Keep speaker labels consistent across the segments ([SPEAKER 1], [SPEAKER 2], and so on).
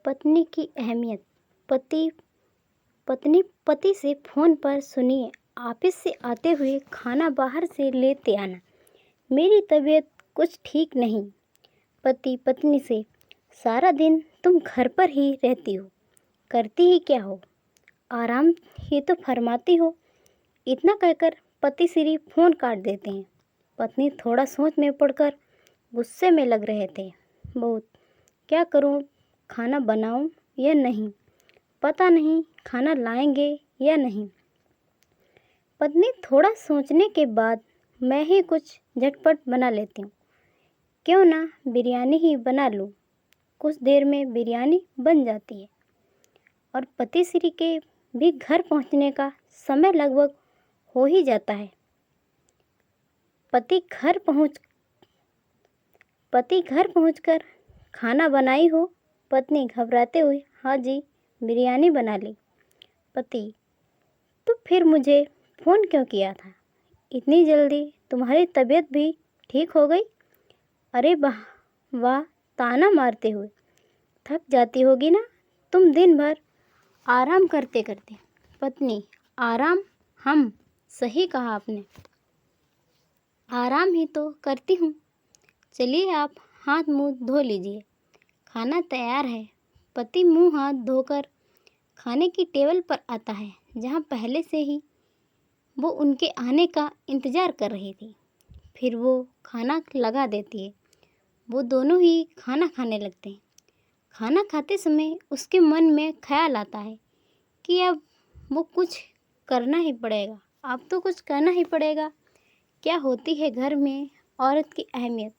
[SPEAKER 1] पत्नी की अहमियत। पति पत्नी पति से फ़ोन पर, सुनिए, ऑफिस से आते हुए खाना बाहर से लेते आना, मेरी तबीयत कुछ ठीक नहीं। पति पत्नी से, सारा दिन तुम घर पर ही रहती हो, करती ही क्या हो, आराम ही तो फरमाती हो। इतना कहकर पति श्री फ़ोन काट देते हैं। पत्नी थोड़ा सोच में पड़कर गुस्से में लग रहे थे। बहुत, क्या करूं, खाना बनाऊं या नहीं, पता नहीं खाना लाएंगे या नहीं। पत्नी थोड़ा सोचने के बाद, मैं ही कुछ झटपट बना लेती हूँ, क्यों ना बिरयानी ही बना लूँ। कुछ देर में बिरयानी बन जाती है और पति श्री के भी घर पहुँचने का समय लगभग हो ही जाता है। पति घर पहुंचकर, खाना बनाई हो? पत्नी घबराते हुए, हाँ जी, बिरयानी बना ली। पति, तो फिर मुझे फ़ोन क्यों किया था? इतनी जल्दी तुम्हारी तबीयत भी ठीक हो गई? अरे वाह वाह, ताना मारते हुए, थक जाती होगी ना तुम दिन भर आराम करते करते। पत्नी, आराम? सही कहा आपने, आराम ही तो करती हूँ। चलिए आप हाथ मुंह धो लीजिए, खाना तैयार है। पति मुंह हाथ धोकर खाने की टेबल पर आता है, जहाँ पहले से ही वो उनके आने का इंतज़ार कर रही थी। फिर वो खाना लगा देती है। वो दोनों ही खाना खाने लगते हैं। खाना खाते समय उसके मन में ख्याल आता है कि अब वो कुछ करना ही पड़ेगा, अब तो कुछ करना ही पड़ेगा। क्या होती है घर में औरत की अहमियत,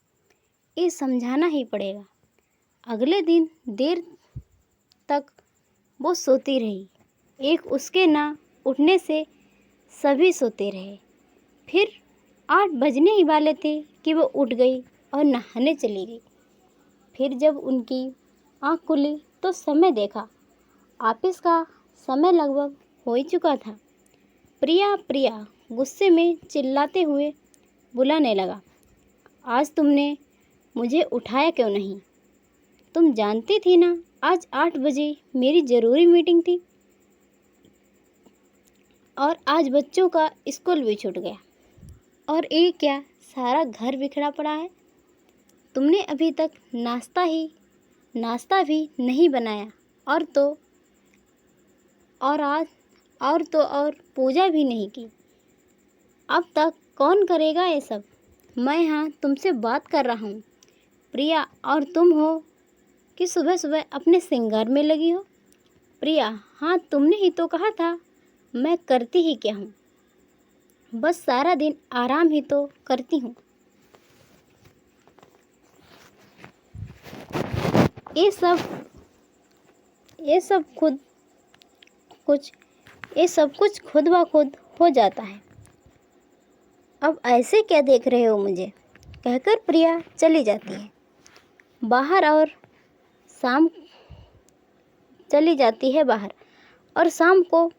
[SPEAKER 1] ये समझाना ही पड़ेगा। अगले दिन देर तक वो सोती रही। एक उसके ना उठने से सभी सोते रहे। फिर 8 बजने ही वाले थे कि वो उठ गई और नहाने चली गई। फिर जब उनकी आँख खुली तो समय देखा, ऑफिस का समय लगभग हो ही चुका था। प्रिया प्रिया गुस्से में चिल्लाते हुए बुलाने लगा, आज तुमने मुझे उठाया क्यों नहीं? तुम जानती थी ना आज 8 बजे मेरी ज़रूरी मीटिंग थी, और आज बच्चों का स्कूल भी छूट गया, और ये क्या, सारा घर बिखरा पड़ा है। तुमने अभी तक नाश्ता भी नहीं बनाया, और पूजा भी नहीं की। अब तक कौन करेगा ये सब? मैं यहाँ तुमसे बात कर रहा हूँ प्रिया, और तुम हो कि सुबह सुबह अपने श्रृंगार में लगी हो। प्रिया, हाँ, तुमने ही तो कहा था, मैं करती ही क्या हूँ, बस सारा दिन आराम ही तो करती हूँ। ये सब कुछ खुद ब खुद हो जाता है। अब ऐसे क्या देख रहे हो मुझे, कहकर प्रिया चली जाती है बाहर, और शाम को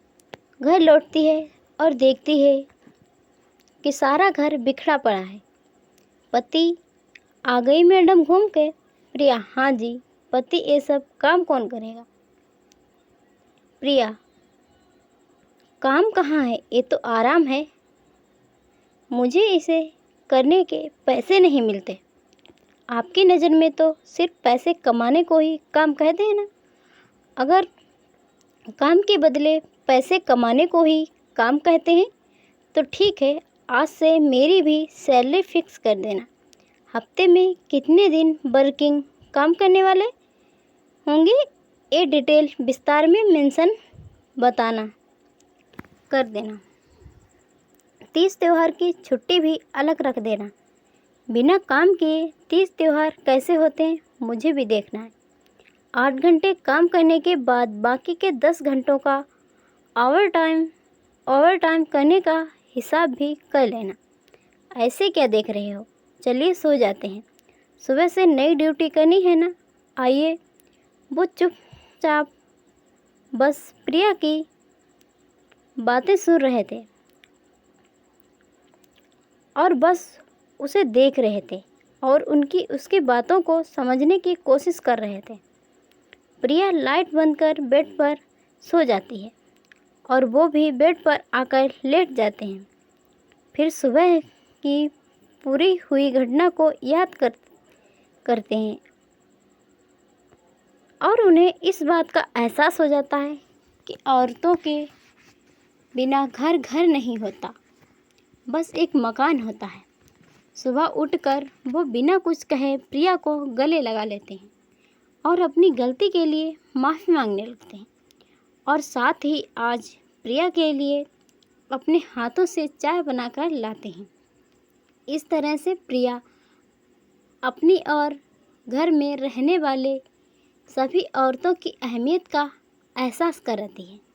[SPEAKER 1] घर लौटती है और देखती है कि सारा घर बिखरा पड़ा है। पति, आ गई मैडम घूम के? प्रिया, हाँ जी। पति, ये सब काम कौन करेगा? प्रिया, काम कहाँ है, ये तो आराम है। मुझे इसे करने के पैसे नहीं मिलते। आपकी नज़र में तो सिर्फ पैसे कमाने को ही काम कहते हैं ना। अगर काम के बदले पैसे कमाने को ही काम कहते हैं तो ठीक है, आज से मेरी भी सैलरी फिक्स कर देना। हफ्ते में कितने दिन वर्किंग काम करने वाले होंगे, ये डिटेल विस्तार में मेंशन कर देना। तीज त्यौहार की छुट्टी भी अलग रख देना। बिना काम किए तीज त्यौहार कैसे होते हैं, मुझे भी देखना है। 8 घंटे काम करने के बाद बाकी के 10 घंटों का ओवर टाइम करने का हिसाब भी कर लेना। ऐसे क्या देख रहे हो, चलिए सो जाते हैं, सुबह से नई ड्यूटी करनी है ना। आइए। वो चुपचाप बस प्रिया की बातें सुन रहे थे और बस उसे देख रहे थे और उसकी बातों को समझने की कोशिश कर रहे थे। प्रिया लाइट बंद कर बेड पर सो जाती है और वो भी बेड पर आकर लेट जाते हैं। फिर सुबह की पूरी हुई घटना को याद करते हैं और उन्हें इस बात का एहसास हो जाता है कि औरतों के बिना घर घर नहीं होता, बस एक मकान होता है। सुबह उठकर वो बिना कुछ कहे प्रिया को गले लगा लेते हैं और अपनी गलती के लिए माफ़ी मांगने लगते हैं और साथ ही आज प्रिया के लिए अपने हाथों से चाय बनाकर लाते हैं। इस तरह से प्रिया अपनी और घर में रहने वाले सभी औरतों की अहमियत का एहसास कराती है।